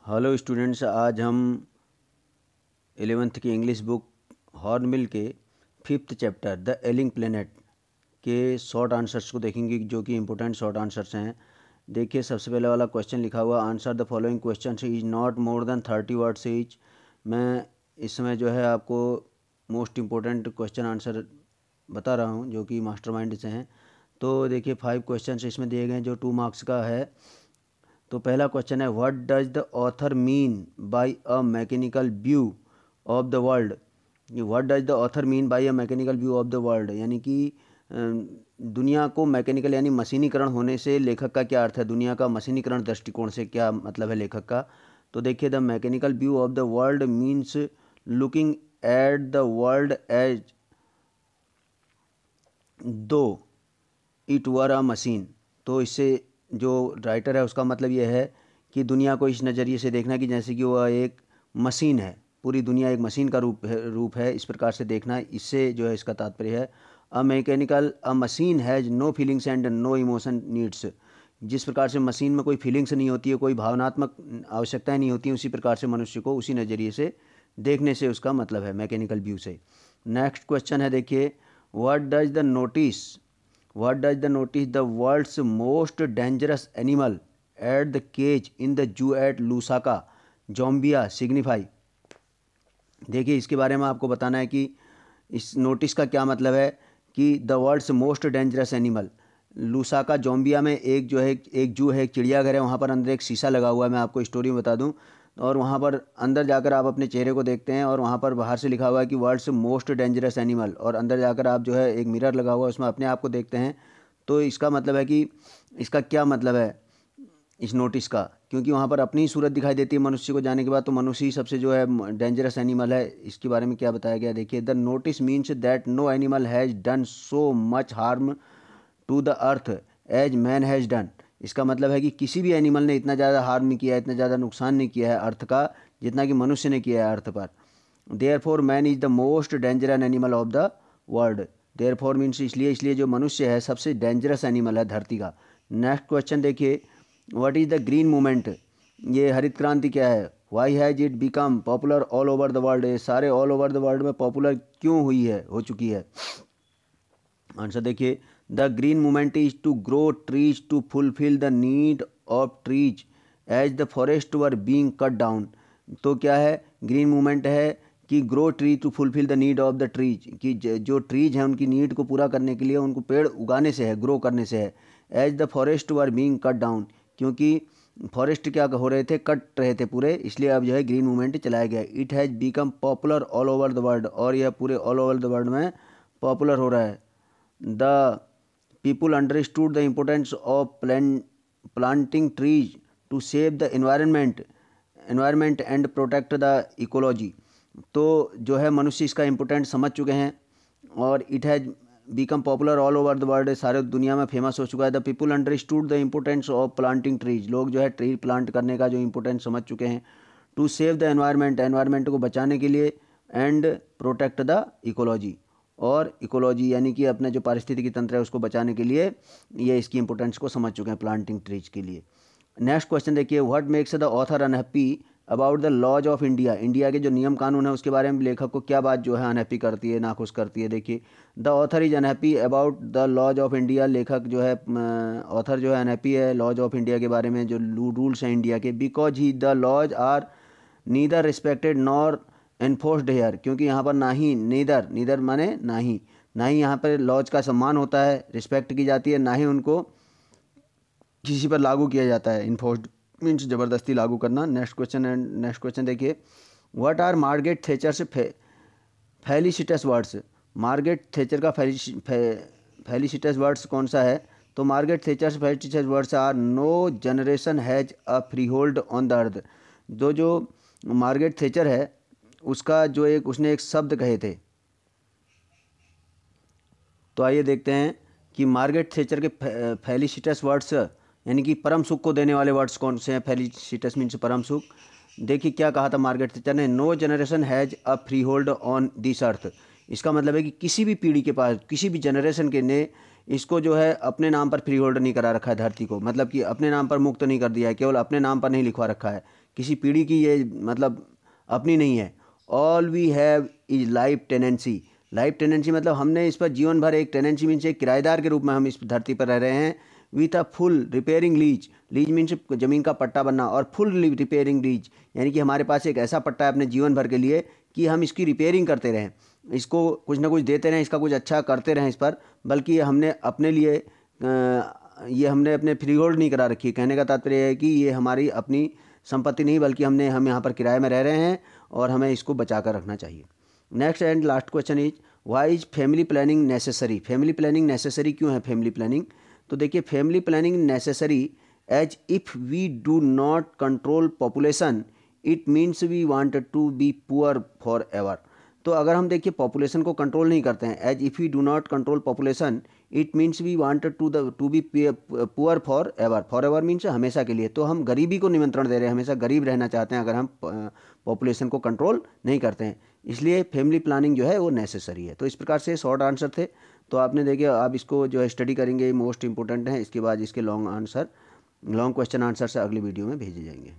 Hello students, आज हम 11th की इंग्लिश बुक हॉर्नबिल के 5th chapter the ailing planet के शॉर्ट आंसर्स को देखेंगे, जो कि इम्पोर्टेंट शॉर्ट आंसर्स हैं। देखिए, सबसे पहले वाला क्वेश्चन लिखा हुआ, answer the following question is not more than 30 words each. मैं इस समय जो है आपको मोस्ट इम्पोर्टेंट क्वेश्चन आंसर बता रहा हूँ, जो कि मास्टरमाइंड से हैं। तो देखिए, 5 क्वेश्चन इसमें दिए गए हैं जो 2 मार्क्स का है। तो पहला क्वेश्चन है, what does the author mean by a mechanical view of the world. What does the author mean by a mechanical view of the world, यानी कि दुनिया को मैकेनिकल यानी मशीनीकरण होने से लेखक का क्या अर्थ है, दुनिया का मशीनीकरण दृष्टिकोण से क्या मतलब है लेखक का। तो देखिए, the mechanical view of the world means looking at the world as though it were a machine. तो इससे जो राइटर है उसका मतलब यह है कि दुनिया को इस नज़रिए से देखना कि जैसे कि वह एक मशीन है, पूरी दुनिया एक मशीन का रूप है, इस प्रकार से देखना। इससे जो है इसका तात्पर्य है a machine has no feelings and no emotion needs. जिस प्रकार से मशीन में कोई फीलिंग्स नहीं होती है, कोई भावनात्मक आवश्यकताएं नहीं होती हैं, उसी प्रकार से मनुष्य को उसी नज़रिए से देखने से उसका मतलब है मैकेनिकल व्यू से। नेक्स्ट क्वेश्चन है, देखिए, what does the notice the world's most dangerous animal at the cage in the zoo at Lusaka, Zambia signify। देखिए, इसके बारे में आपको बताना है कि इस नोटिस का क्या मतलब है कि the world's most dangerous animal. Lusaka Zambia में एक जो है एक जू है, एक चिड़ियाघर है, वहाँ पर अंदर एक शीशा लगा हुआ है। मैं आपको स्टोरी में बता दूं, और वहाँ पर अंदर जाकर आप अपने चेहरे को देखते हैं और वहाँ पर बाहर से लिखा हुआ है कि वर्ल्ड्स मोस्ट डेंजरस एनिमल, और अंदर जाकर आप जो है एक मिरर लगा हुआ है, उसमें अपने आप को देखते हैं। तो इसका मतलब है कि इसका क्या मतलब है इस नोटिस का, क्योंकि वहाँ पर अपनी ही सूरत दिखाई देती है मनुष्य को जाने के बाद, तो मनुष्य ही सबसे जो है डेंजरस एनिमल है। इसके बारे में क्या बताया गया, देखिए, the notice means that no animal has done so much harm to the earth as man has done. इसका मतलब है कि किसी भी एनिमल ने इतना ज़्यादा हार्म नहीं किया है, इतना ज़्यादा नुकसान नहीं किया है अर्थ का, जितना कि मनुष्य ने किया है अर्थ पर। Therefore man is the most dangerous animal of the world. Therefore means इसलिए जो मनुष्य है सबसे डेंजरस एनिमल है धरती का। नेक्स्ट क्वेश्चन देखिए, what is the green movement, ये हरित क्रांति क्या है। Why has it become popular all over the world, ये सारे ऑल ओवर द वर्ल्ड में पॉपुलर क्यों हो चुकी है। आंसर देखिए, the green movement is to grow trees to fulfil the need of trees as the forest were being cut down. तो क्या है, ग्रीन मूवमेंट है कि grow tree to fulfil the need of the trees, कि जो trees हैं उनकी need को पूरा करने के लिए उनको पेड़ उगाने से है, ग्रो करने से है। As the forest were being cut down, क्योंकि फॉरेस्ट क्या हो रहे थे, कट रहे थे पूरे, इसलिए अब जो है ग्रीन मूवमेंट चलाया गया। It has become popular all over the world, और यह पूरे ऑल ओवर द वर्ल्ड में पॉपुलर हो रहा है। The people understood the importance of planting trees to save the environment and protect the ecology। तो जो है मनुष्य इसका इम्पोर्टेंट समझ चुके हैं, और it has become popular all over the world, सारे दुनिया में फेमस हो चुका है। The people understood the importance of planting trees, लोग जो है ट्री प्लांट करने का जो इम्पोर्टेंस समझ चुके हैं। टू सेव द एनवायरनमेंट को बचाने के लिए, एंड प्रोटेक्ट द इकोलॉजी, और इकोलॉजी यानी कि अपने जो पारिस्थितिकी तंत्र है उसको बचाने के लिए ये इसकी इंपॉर्टेंस को समझ चुके हैं प्लांटिंग ट्रीज के लिए। नेक्स्ट क्वेश्चन देखिए, what makes the author unhappy about the laws of India, India के जो नियम कानून है उसके बारे में लेखक को क्या बात जो है अनहैप्पी करती है, नाखुश करती है। देखिए, the author is unhappy about the laws of India, लेखक जो है ऑथर जो है अनहैप्पी है लॉज ऑफ इंडिया के बारे में, जो रूल्स हैं इंडिया के, because he the laws are neither respected nor enforced here, क्योंकि यहाँ पर ना ही नीदर माने ना ही यहाँ पर लॉज का सम्मान होता है, रिस्पेक्ट की जाती है, ना ही उनको किसी पर लागू किया जाता है। इन्फोर्स्ड मीन्स ज़बरदस्ती लागू करना। नेक्स्ट क्वेश्चन देखिए, what are Margaret Thatcher's felicitous words. Margaret Thatcher का फेलिसिटस वर्ड्स कौन सा है। तो Margaret Thatcher's felicitous words are no generation has a free hold on the earth. जो मार्गरेट थैचर है उसका जो उसने एक शब्द कहे थे, तो आइए देखते हैं कि मार्गरेट थैचर के फेलिसिटस वर्ड्स यानी कि परम सुख को देने वाले वर्ड्स कौन से हैं। फेलिसिटस मीन्स परम सुख। देखिए क्या कहा था मार्गरेट थैचर ने, no generation has a free hold on this earth. इसका मतलब है कि किसी भी पीढ़ी के पास, किसी भी जनरेशन के ने इसको जो है अपने नाम पर फ्री होल्ड नहीं करा रखा है धरती को, मतलब कि अपने नाम पर मुक्त नहीं कर दिया है, केवल अपने नाम पर नहीं लिखवा रखा है, किसी पीढ़ी की ये मतलब अपनी नहीं है। All we have is life tenancy. Life tenancy मतलब हमने इस पर जीवन भर एक टेनेंसी मीन्स एक किराएदार के रूप में हम इस धरती पर रह रहे हैं। With a full repairing lease, lease means ज़मीन का पट्टा बनना, और फुल रिपेयरिंग लीज यानी कि हमारे पास एक ऐसा पट्टा है अपने जीवन भर के लिए कि हम इसकी रिपेयरिंग करते रहें, इसको कुछ ना कुछ देते रहें, इसका कुछ अच्छा करते रहें इस पर। बल्कि हमने अपने लिए ये हमने अपने फ्री होल्ड नहीं करा रखी है। कहने का तात्पर्य है कि ये हमारी अपनी संपत्ति नहीं, बल्कि हम यहाँ पर किराए में रह रहे हैं और हमें इसको बचा कर रखना चाहिए। Next and last question is why is family planning necessary. Family planning necessary क्यों है फैमिली प्लानिंग? तो देखिए, family planning necessary as if we do not control population it means we wanted to be poor for ever. तो अगर हम देखिए population को control नहीं करते हैं, as if we do not control population it means we wanted to be poor for ever. For ever means हमेशा के लिए। तो हम गरीबी को निमंत्रण दे रहे हैं, हमेशा गरीब रहना चाहते हैं अगर हम पॉपुलेशन को कंट्रोल नहीं करते हैं। इसलिए फैमिली प्लानिंग जो है वो नेसेसरी है। तो इस प्रकार से शॉर्ट आंसर थे। तो आपने देखे, आप इसको जो है स्टडी करेंगे, मोस्ट इंपॉर्टेंट है। इसके बाद इसके लॉन्ग क्वेश्चन आंसर से अगली वीडियो में भेजे जाएंगे।